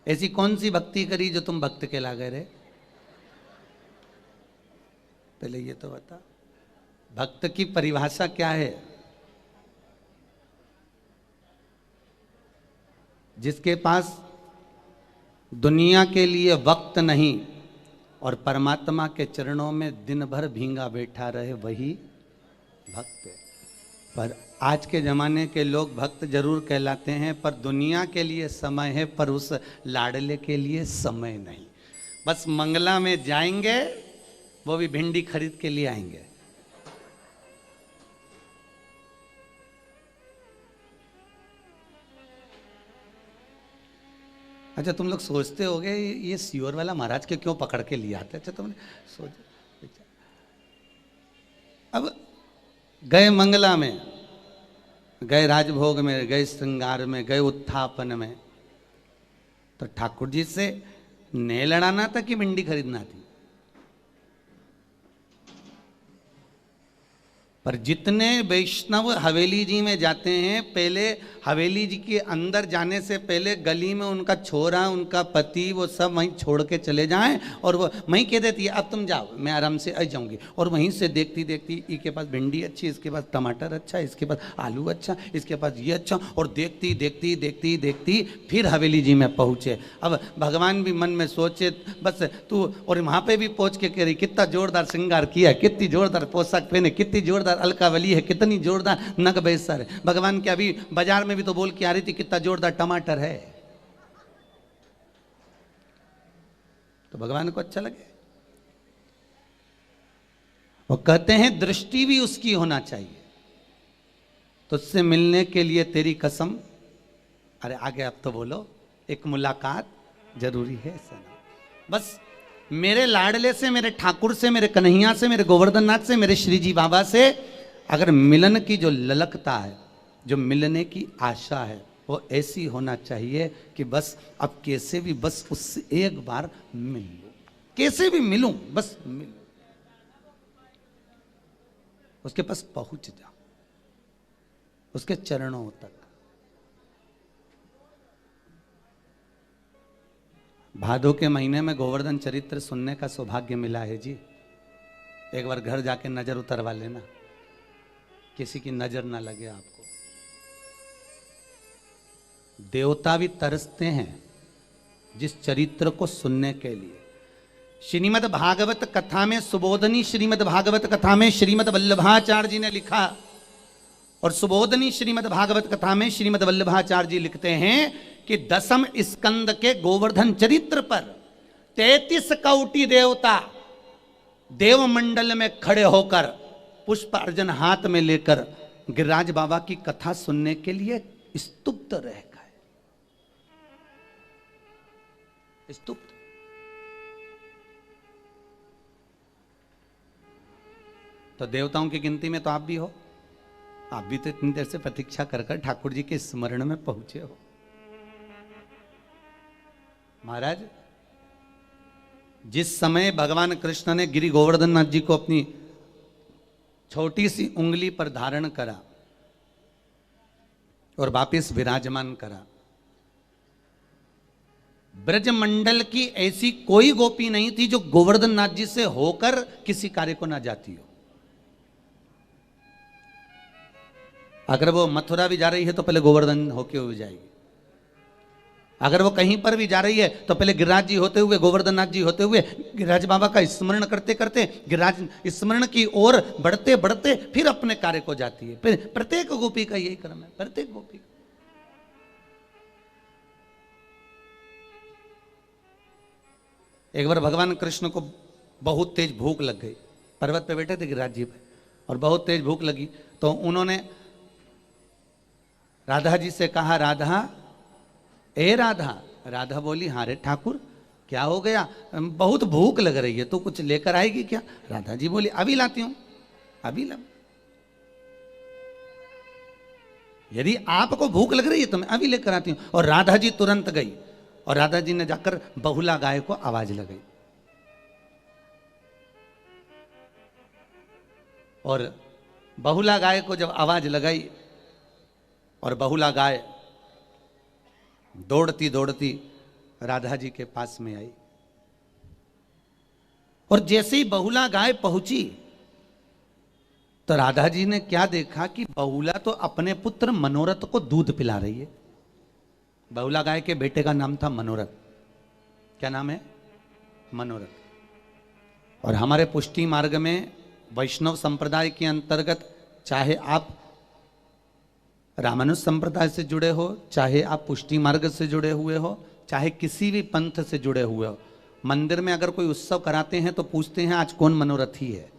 ऐसी कौन सी भक्ति करी जो तुम भक्त कहला गए रे? पहले ये तो बता, भक्त की परिभाषा क्या है? जिसके पास दुनिया के लिए वक्त नहीं और परमात्मा के चरणों में दिन भर भींगा बैठा रहे, वही भक्त है। पर आज के जमाने के लोग भक्त जरूर कहलाते हैं, पर दुनिया के लिए समय है, पर उस लाडले के लिए समय नहीं। बस मंगला में जाएंगे, वो भी भिंडी खरीद के लिए आएंगे। अच्छा, तुम लोग सोचते होगे ये सियोर वाला महाराज के क्यों पकड़ के लिए आते? अच्छा, तुमने सोच, अब गए मंगला में, गए राजभोग में, गए श्रृंगार में, गए उत्थापन में, तो ठाकुर जी से ने लड़ाना था कि भिंडी खरीदना थी? पर जितने वैष्णव हवेली जी में जाते हैं, पहले हवेली जी के अंदर जाने से पहले गली में उनका छोरा, उनका पति, वो सब वहीं छोड़ के चले जाएं, और वो वहीं कह देती है अब तुम जाओ, मैं आराम से आ जाऊंगी। और वहीं से देखती देखती, इसके पास भिंडी अच्छी, इसके पास टमाटर अच्छा, इसके पास आलू अच्छा, इसके पास ये अच्छा, और देखती देखती देखती देखती फिर हवेली जी में पहुँचे। अब भगवान भी मन में सोचे बस तू, और वहाँ पे भी पहुँच के कह रही कितना जोरदार श्रृंगार किया, कितनी जोरदार पोशाक पहने, कितनी जोरदार अलकावली है, कितनी जोरदार नग बेसर है। भगवान के अभी बाजार में भी तो बोल के आ रही थी कितना जोरदार टमाटर है। तो भगवान को अच्छा लगे। वो कहते हैं दृष्टि भी उसकी होना चाहिए। तुझसे मिलने के लिए तेरी कसम, अरे आगे आप तो बोलो, एक मुलाकात जरूरी है सनम। बस मेरे लाडले से, मेरे ठाकुर से, मेरे कन्हैया से, मेरे गोवर्धन नाथ से, मेरे श्री जी बाबा से अगर मिलन की जो ललकता है, जो मिलने की आशा है, वो ऐसी होना चाहिए कि बस अब कैसे भी बस उससे एक बार मिल लूं, कैसे भी मिलूं, बस मिलूं, उसके पास पहुंच जाऊं, उसके चरणों तक। भादों के महीने में गोवर्धन चरित्र सुनने का सौभाग्य मिला है जी। एक बार घर जाके नजर उतरवा लेना, किसी की नजर ना लगे आपको। देवता भी तरसते हैं जिस चरित्र को सुनने के लिए। श्रीमद् भागवत कथा में, सुबोधनी श्रीमद् भागवत कथा में श्रीमद् वल्लभाचार्य जी ने लिखा, और सुबोधनी श्रीमद् भागवत कथा में श्रीमद् वल्लभाचार्य जी लिखते हैं कि 10वें स्कंद के गोवर्धन चरित्र पर 33 कौटि देवता देवमंडल में खड़े होकर पुष्प अर्जन हाथ में लेकर गिरिराज बाबा की कथा सुनने के लिए स्तुप्त रह गए। स्तुप्त। तो देवताओं की गिनती में तो आप भी हो। आप भी तो इतनी देर से प्रतीक्षा कर कर ठाकुर जी के स्मरण में पहुंचे हो। महाराज, जिस समय भगवान कृष्ण ने गिरि गोवर्धन नाथ जी को अपनी छोटी सी उंगली पर धारण करा और वापिस विराजमान करा, ब्रजमंडल की ऐसी कोई गोपी नहीं थी जो गोवर्धन नाथ जी से होकर किसी कार्य को ना जाती हो। अगर वो मथुरा भी जा रही है तो पहले गोवर्धन होके हुए जाएगी। अगर वो कहीं पर भी जा रही है तो पहले गिरिराज जी होते हुए, गोवर्धन नाथ जी होते हुए, गिरिराज बाबा का स्मरण करते करते, गिरिराज स्मरण की ओर बढ़ते बढ़ते फिर अपने कार्य को जाती है। प्रत्येक गोपी का यही क्रम है, प्रत्येक गोपी। एक बार भगवान कृष्ण को बहुत तेज भूख लग गई। पर्वत पे बैठे थे गिरिराज जी पे, और बहुत तेज भूख लगी तो उन्होंने राधा जी से कहा, राधा, ए राधा। राधा बोली, हाँ रे ठाकुर, क्या हो गया? बहुत भूख लग रही है, तो कुछ लेकर आएगी क्या? राधा जी बोली, अभी लाती हूं, अभी ला। यदि आपको भूख लग रही है तो मैं अभी लेकर आती हूं। और राधा जी तुरंत गई, और राधा जी ने जाकर बहुला गाय को आवाज लगाई, और बहुला गाय को जब आवाज लगाई और बहुला गाय दौड़ती दौड़ती राधा जी के पास में आई और जैसे ही बहुला गाय पहुंची तो राधा जी ने क्या देखा कि बहुला तो अपने पुत्र मनोरथ को दूध पिला रही है। बहुला गाय के बेटे का नाम था मनोरथ। क्या नाम है? मनोरथ। और हमारे पुष्टि मार्ग में वैष्णव संप्रदाय के अंतर्गत चाहे आप रामानुज संप्रदाय से जुड़े हो, चाहे आप पुष्टि मार्ग से जुड़े हुए हो, चाहे किसी भी पंथ से जुड़े हुए हो, मंदिर में अगर कोई उत्सव कराते हैं तो पूछते हैं आज कौन मनोरथी है,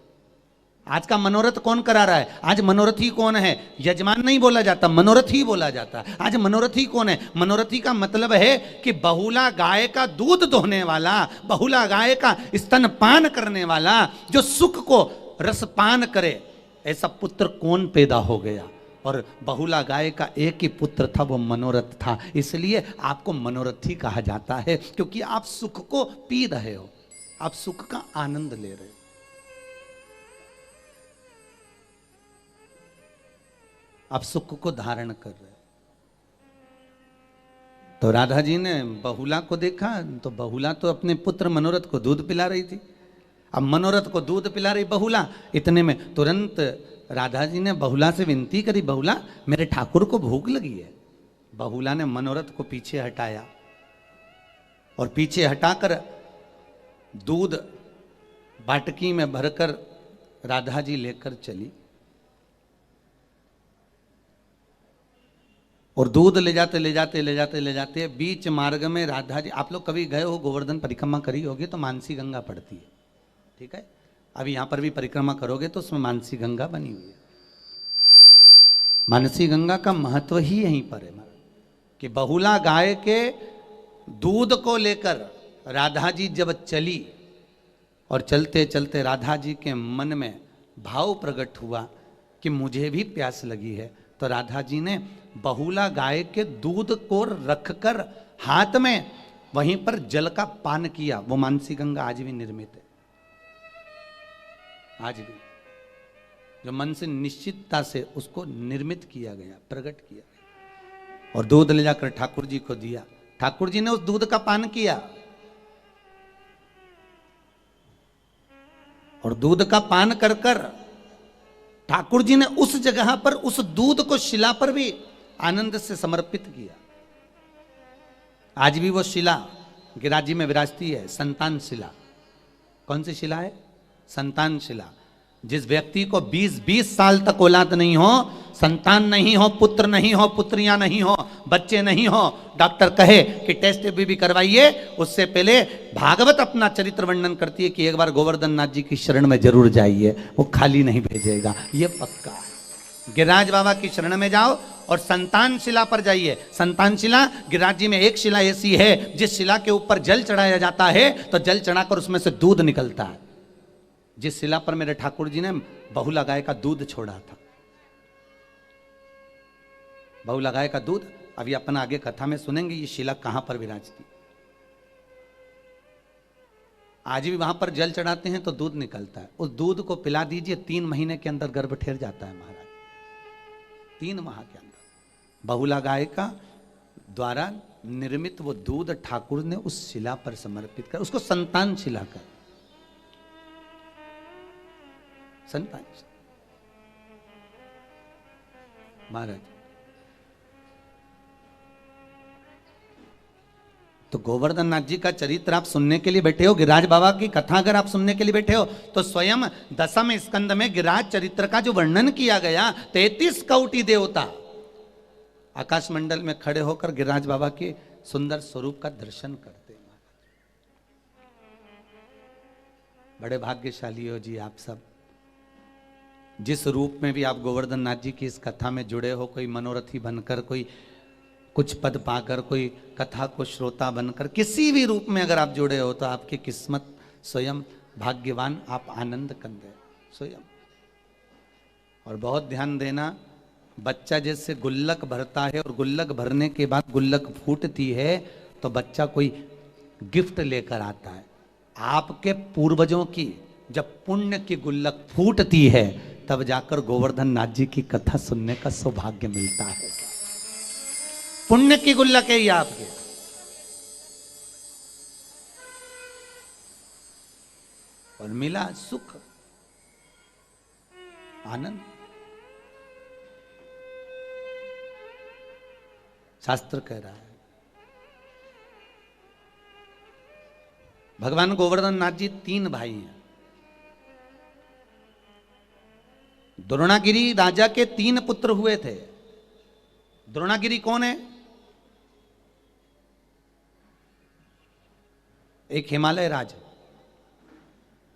आज का मनोरथ कौन करा रहा है, आज मनोरथी कौन है। यजमान नहीं बोला जाता, मनोरथी बोला जाता। आज मनोरथी कौन है? मनोरथी का मतलब है कि बहुला गाय का दूध दोहने वाला, बहुला गाय का स्तनपान करने वाला, जो सुख को रसपान करे, ऐसा पुत्र कौन पैदा हो गया। और बहुला गाय का एक ही पुत्र था, वो मनोरथ था। इसलिए आपको मनोरथी कहा जाता है, क्योंकि आप सुख को पी रहे हो, आप सुख का आनंद ले रहे हो। आप सुख को धारण कर रहे हो। तो राधा जी ने बहुला को देखा तो बहुला तो अपने पुत्र मनोरथ को दूध पिला रही थी। अब मनोरथ को दूध पिला रही बहुला, इतने में तुरंत राधा जी ने बहुला से विनती करी, बहुला मेरे ठाकुर को भूख लगी है। बहुला ने मनोरथ को पीछे हटाया और पीछे हटाकर दूध बाटकी में भरकर राधा जी लेकर चली। और दूध ले जाते ले जाते ले जाते ले जाते बीच मार्ग में राधा जी, आप लोग कभी गए हो, गोवर्धन परिक्रमा करी होगी तो मानसी गंगा पड़ती है, ठीक है। अभी यहां पर भी परिक्रमा करोगे तो उसमें मानसी गंगा बनी हुई है। मानसी गंगा का महत्व ही यहीं पर है कि बहुला गाय के दूध को लेकर राधा जी जब चली और चलते चलते राधा जी के मन में भाव प्रकट हुआ कि मुझे भी प्यास लगी है, तो राधा जी ने बहुला गाय के दूध को रखकर हाथ में वहीं पर जल का पान किया। वो मानसी गंगा आज भी निर्मित है, आज भी जो मन से निश्चितता से उसको निर्मित किया गया, प्रकट किया गया। और दूध ले जाकर ठाकुर जी को दिया, ठाकुर जी ने उस दूध का पान किया। और दूध का पान कर कर ठाकुर जी ने उस जगह पर उस दूध को शिला पर भी आनंद से समर्पित किया। आज भी वो शिला गिरिराज जी में विराजती है, संतान शिला। कौन सी शिला है? संतान शिला। जिस व्यक्ति को 20-20 साल तक औलाद नहीं हो, संतान नहीं हो, पुत्र नहीं हो, पुत्रियां नहीं हो, बच्चे नहीं हो, डॉक्टर कहे कि टेस्ट भी करवाइए, उससे पहले भागवत अपना चरित्र वर्णन करती है कि एक बार गोवर्धन नाथ जी की शरण में जरूर जाइए, वो खाली नहीं भेजेगा, ये पक्का है। गिरिराज बाबा की शरण में जाओ और संतान शिला पर जाइए। संतान शिला गिरिराज जी में एक शिला ऐसी है जिस शिला के ऊपर जल चढ़ाया जाता है तो जल चढ़ाकर उसमें से दूध निकलता है। जिस शिला पर मेरे ठाकुर जी ने बहुला गाय का दूध छोड़ा था, बहुला गाय का दूध, अभी अपन आगे कथा में सुनेंगे ये शिला कहां पर विराजती। आज भी वहां पर जल चढ़ाते हैं तो दूध निकलता है। उस दूध को पिला दीजिए, 3 महीने के अंदर गर्भ ठहर जाता है महाराज, 3 माह के अंदर। बहुला गाय का द्वारा निर्मित वो दूध ठाकुर ने उस शिला पर समर्पित कर, उसको संतान शिला कर, संतान महाराज। तो गोवर्धन नाथ जी का चरित्र आप सुनने के लिए बैठे हो, गिरिराज बाबा की कथा अगर आप सुनने के लिए बैठे हो तो स्वयं 10वें स्कंद में गिरिराज चरित्र का जो वर्णन किया गया, 33 कौटि देवता आकाश मंडल में खड़े होकर गिरिराज बाबा के सुंदर स्वरूप का दर्शन करते हैं। बड़े भाग्यशाली हो जी आप सब, जिस रूप में भी आप गोवर्धन नाथ जी की इस कथा में जुड़े हो, कोई मनोरथी बनकर, कोई कुछ पद पाकर, कोई कथा को श्रोता बनकर, किसी भी रूप में अगर आप जुड़े हो तो आपकी किस्मत स्वयं भाग्यवान, आप आनंद कंदे स्वयं। और बहुत ध्यान देना, बच्चा जैसे गुल्लक भरता है और गुल्लक भरने के बाद गुल्लक फूटती है तो बच्चा कोई गिफ्ट लेकर आता है। आपके पूर्वजों की जब पुण्य की गुल्लक फूटती है तब जाकर गोवर्धन नाथ जी की कथा सुनने का सौभाग्य मिलता है। पुण्य की गुल्लक है ये आपके। और मिला सुख, आनंद। शास्त्र कह रहा है, भगवान गोवर्धन नाथ जी 3 भाई हैं। द्रोणागिरी राजा के 3 पुत्र हुए थे। द्रोणागिरी कौन है? एक हिमालय राज,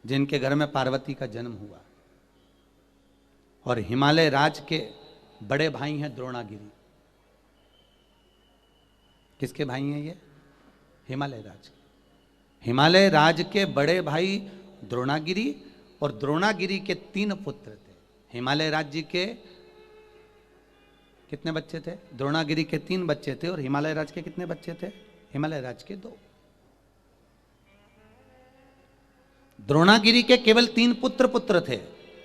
जिनके घर में पार्वती का जन्म हुआ, और हिमालय राज के बड़े भाई हैं द्रोणागिरी। किसके भाई हैं ये? हिमालय राज। हिमालय राज के बड़े भाई द्रोणागिरी, और द्रोणागिरी के 3 पुत्र थे। हिमालय राज जी के कितने बच्चे थे? द्रोणागिरी के 3 बच्चे थे, और हिमालय राज के कितने बच्चे थे? हिमालय राज के 2। द्रोणागिरी के केवल 3 पुत्र थे,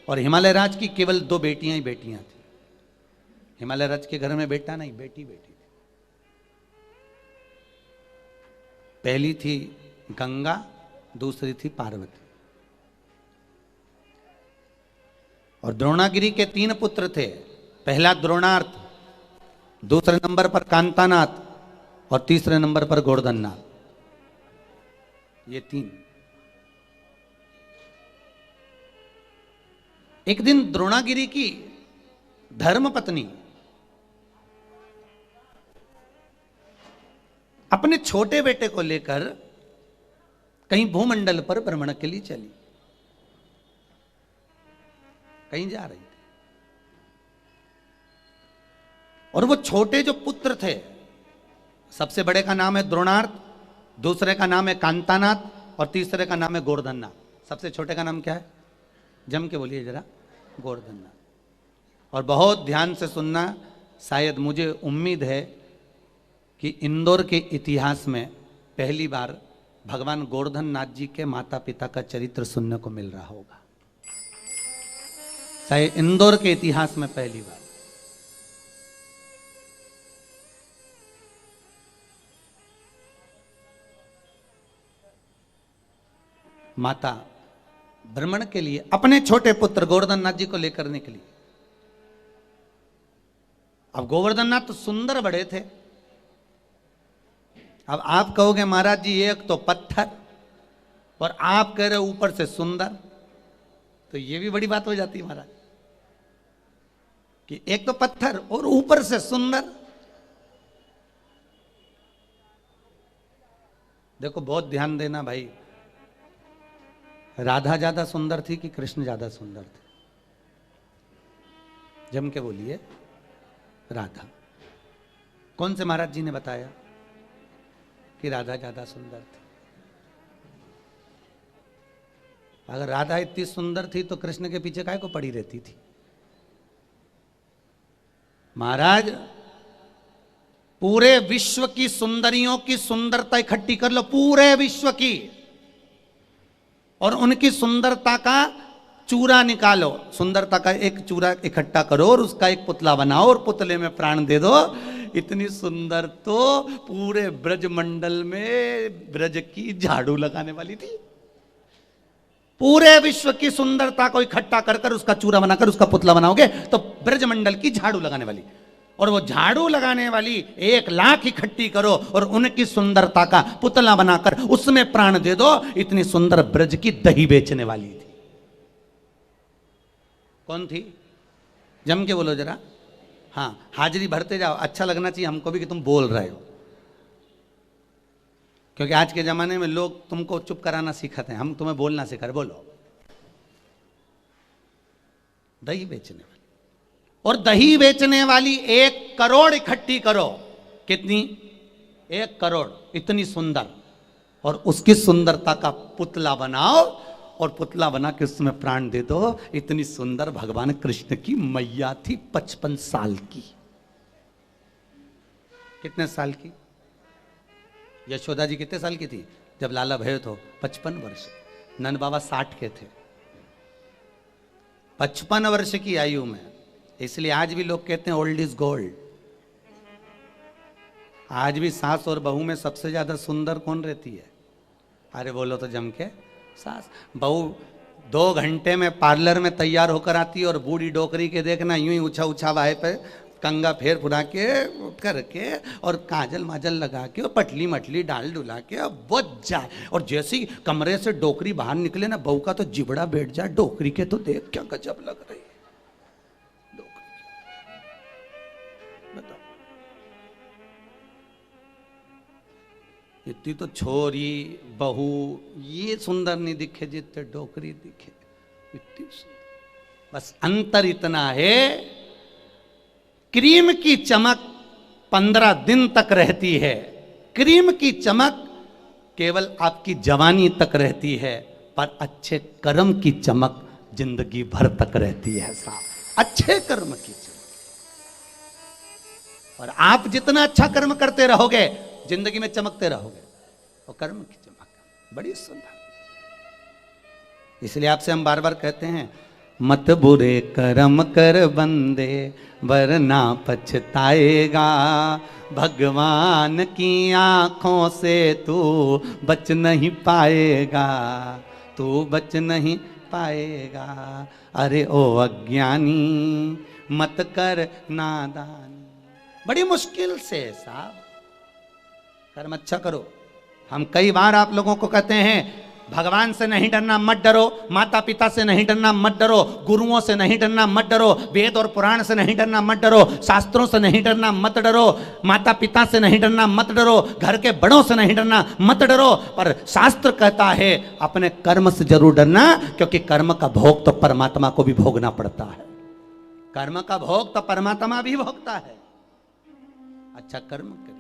और हिमालय राज की केवल 2 बेटियां ही बेटियां थी। हिमालय राज के घर में बेटा नहीं, बेटी बेटी थी। पहली थी गंगा, दूसरी थी पार्वती। और द्रोणागिरी के 3 पुत्र थे। पहला द्रोणार्थ, दूसरे नंबर पर कांतानाथ, और तीसरे नंबर पर गोवर्धननाथ। ये 3। एक दिन द्रोणागिरी की धर्म पत्नी अपने छोटे बेटे को लेकर कहीं भूमंडल पर भ्रमण के लिए चली। कहीं जा रही थी, और वो छोटे जो पुत्र थे, सबसे बड़े का नाम है द्रोणार्थ, दूसरे का नाम है कांतानाथ, और तीसरे का नाम है गोवर्धननाथ। सबसे छोटे का नाम क्या है? जम के बोलिए जरा। गोवर्धननाथ। और बहुत ध्यान से सुनना, शायद मुझे उम्मीद है कि इंदौर के इतिहास में पहली बार भगवान गोवर्धननाथ जी के माता पिता का चरित्र सुनने को मिल रहा होगा। शायद इंदौर के इतिहास में पहली बार। माता भ्रमण के लिए अपने छोटे पुत्र गोवर्धननाथ जी को लेकर निकली। अब गोवर्धननाथ तो सुंदर बड़े थे। अब आप कहोगे महाराज जी एक तो पत्थर, और आप कह रहे ऊपर से सुंदर, तो ये भी बड़ी बात हो जाती है महाराज, कि एक तो पत्थर और ऊपर से सुंदर। देखो बहुत ध्यान देना भाई, राधा ज्यादा सुंदर थी कि कृष्ण ज्यादा सुंदर थे? जम के बोलिए। राधा। कौन से महाराज जी ने बताया कि राधा ज्यादा सुंदर थी? अगर राधा इतनी सुंदर थी तो कृष्ण के पीछे काहे को पड़ी रहती थी? महाराज पूरे विश्व की सुंदरियों की सुंदरता इकट्ठी कर लो, पूरे विश्व की, और उनकी सुंदरता का चूरा निकालो। सुंदरता का एक चूरा इकट्ठा करो और उसका एक पुतला बनाओ और पुतले में प्राण दे दो। इतनी सुंदर तो पूरे ब्रज मंडल में ब्रज की झाड़ू लगाने वाली थी। पूरे विश्व की सुंदरता को इकट्ठा कर कर उसका चूरा बनाकर उसका पुतला बनाओगे तो ब्रज मंडल की झाड़ू लगाने वाली, और वो झाड़ू लगाने वाली 1 लाख इकट्ठी करो और उनकी सुंदरता का पुतला बनाकर उसमें प्राण दे दो। इतनी सुंदर ब्रज की दही बेचने वाली थी। कौन थी? जम के बोलो जरा। हाँ, हाजिरी भरते जाओ, अच्छा लगना चाहिए हमको भी कि तुम बोल रहे हो, क्योंकि आज के जमाने में लोग तुमको चुप कराना सिखाते हैं, हम तुम्हें बोलना सिखा रहे। बोलो। दही बेचने वाली, और दही बेचने वाली 1 करोड़ इकट्ठी करो। कितनी? 1 करोड़। इतनी सुंदर, और उसकी सुंदरता का पुतला बनाओ और पुतला बना के उसमें प्राण दे दो। इतनी सुंदर भगवान कृष्ण की मैया थी, 55 साल की। कितने साल की? यशोदा जी कितने साल की थी जब लाला भयो तो? 55 वर्ष। नंद बाबा 60 के थे। 55 वर्ष की आयु में। इसलिए आज भी लोग कहते हैं ओल्ड इज गोल्ड। आज भी सास और बहू में सबसे ज्यादा सुंदर कौन रहती है? अरे बोलो तो जम के। सास। बहू 2 घंटे में पार्लर में तैयार होकर आती है और बूढ़ी डोकरी के देखना यूं ही उछा उछा वाहे पे कंगा फेर फुरा के करके और काजल माजल लगा के और पटली मटली डाल डुला के अब वो जाए, और जैसे ही कमरे से डोकरी बाहर निकले ना, बहू का तो जिबड़ा बैठ जाए डोकरी के, तो देख क्या गजब लग रही है डोकरी। बताओ, इतनी तो छोरी बहू ये सुंदर नहीं दिखे जितने डोकरी दिखे, इतनी सुंदर। बस अंतर इतना है, क्रीम की चमक 15 दिन तक रहती है, क्रीम की चमक केवल आपकी जवानी तक रहती है, पर अच्छे कर्म की चमक जिंदगी भर तक रहती है साहब, अच्छे कर्म की चमक। और आप जितना अच्छा कर्म करते रहोगे जिंदगी में चमकते रहोगे, और कर्म की चमक बड़ी सुंदर। इसलिए आपसे हम बार बार कहते हैं, मत बुरे कर्म कर बंदे वरना पछताएगा, भगवान की आंखों से तू बच नहीं पाएगा, तू बच नहीं पाएगा। अरे ओ अज्ञानी मत कर नादानी। बड़ी मुश्किल से साहब कर्म अच्छा करो। हम कई बार आप लोगों को कहते हैं, भगवान से नहीं डरना मत डरो, माता पिता से नहीं डरना मत डरो, गुरुओं से नहीं डरना मत डरो, वेद और पुराण से नहीं डरना मत डरो, शास्त्रों से नहीं डरना मत डरो, माता पिता से नहीं डरना मत डरो, घर के बड़ों से नहीं डरना मत डरो। पर शास्त्र कहता है अपने कर्म से जरूर डरना, क्योंकि कर्म का भोग तो परमात्मा को भी भोगना पड़ता है, कर्म का भोग तो परमात्मा भी भोगता है। अच्छा कर्म करिए,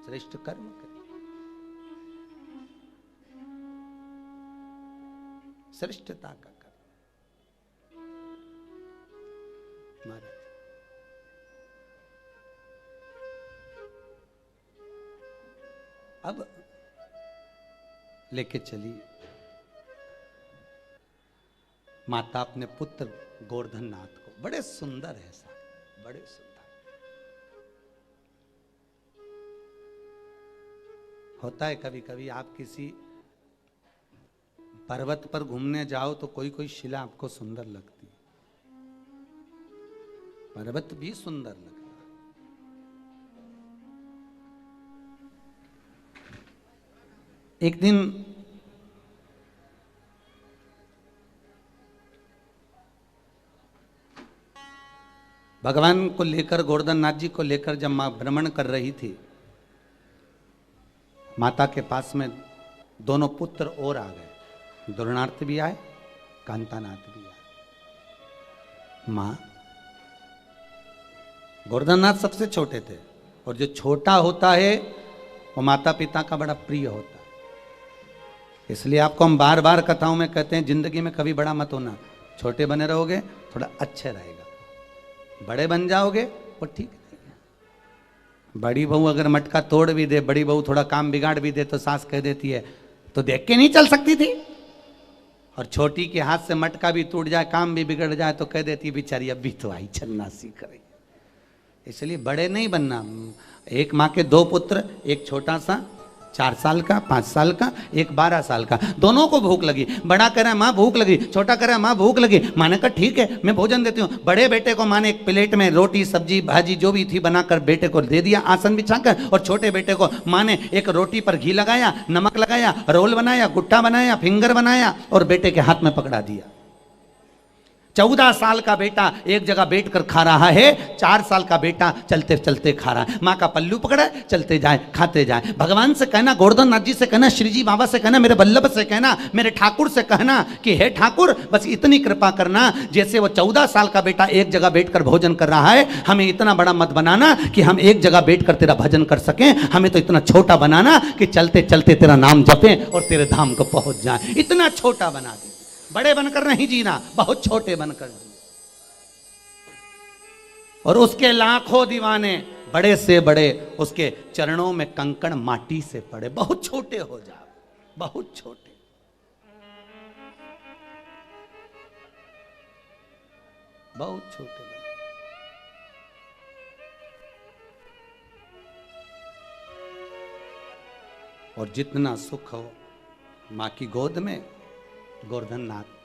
श्रेष्ठ कर्म करिए, श्रेष्ठता का कर्म। महाराज अब लेके चलिए माता अपने पुत्र गोवर्धन नाथ को, बड़े सुंदर है साहब, बड़े सुंदर। होता है कभी कभी आप किसी पर्वत पर घूमने जाओ तो कोई कोई शिला आपको सुंदर लगती है, पर्वत भी सुंदर लगता है। एक दिन भगवान को लेकर, गोवर्धन नाथ जी को लेकर जब मां भ्रमण कर रही थी, माता के पास में दोनों पुत्र और आ गए, द्रोणार्थ भी आए, कांतानाथ भी आए। मां गोवर्धन नाथ सबसे छोटे थे, और जो छोटा होता है वो माता पिता का बड़ा प्रिय होता है। इसलिए आपको हम बार बार कथाओं में कहते हैं, जिंदगी में कभी बड़ा मत होना, छोटे बने रहोगे थोड़ा अच्छे रहेगा, बड़े बन जाओगे वो ठीक नहीं है। बड़ी बहू अगर मटका तोड़ भी दे, बड़ी बहू थोड़ा काम बिगाड़ भी दे तो सास कह देती है तो देख के नहीं चल सकती थी, और छोटी के हाथ से मटका भी टूट जाए, काम भी बिगड़ जाए तो कह देती बेचारी अभी तो आई, चलना सीख रही। इसलिए बड़े नहीं बनना। एक माँ के 2 पुत्र, एक छोटा सा 4 साल का, 5 साल का, एक 12 साल का, दोनों को भूख लगी। बड़ा कह रहा है माँ भूख लगी, छोटा कह रहा है माँ भूख लगी। माँ ने कहा ठीक है मैं भोजन देती हूँ। बड़े बेटे को माँ ने एक प्लेट में रोटी सब्जी भाजी जो भी थी बनाकर बेटे को दे दिया आसन बिछाकर, और छोटे बेटे को माँ ने एक रोटी पर घी लगाया, नमक लगाया, रोल बनाया, गुट्टा बनाया, फिंगर बनाया और बेटे के हाथ में पकड़ा दिया। 14 साल का बेटा एक जगह बैठ कर खा रहा है, 4 साल का बेटा चलते चलते खा रहा है। माँ का पल्लू पकड़ा, चलते जाए खाते जाए। भगवान से कहना, गोवर्धन नाथ जी से कहना, श्री जी बाबा से कहना, मेरे वल्लभ से कहना, मेरे ठाकुर से कहना कि हे ठाकुर बस इतनी कृपा करना, जैसे वो 14 साल का बेटा एक जगह बैठकर भोजन कर रहा है, हमें इतना बड़ा मत बनाना कि हम एक जगह बैठकर तेरा भजन कर सकें, हमें तो इतना छोटा बनाना कि चलते चलते तेरा नाम जपें और तेरे धाम को पहुंच जाए। इतना छोटा बना दे, बड़े बनकर नहीं जीना, बहुत छोटे बनकर जी। और उसके लाखों दीवाने, बड़े से बड़े, उसके चरणों में कंकड़ माटी से पड़े। बहुत छोटे हो जाओ, बहुत छोटे। बहुत छोटे बने। और जितना सुख हो मां की गोद में, गोवर्धन नाथ।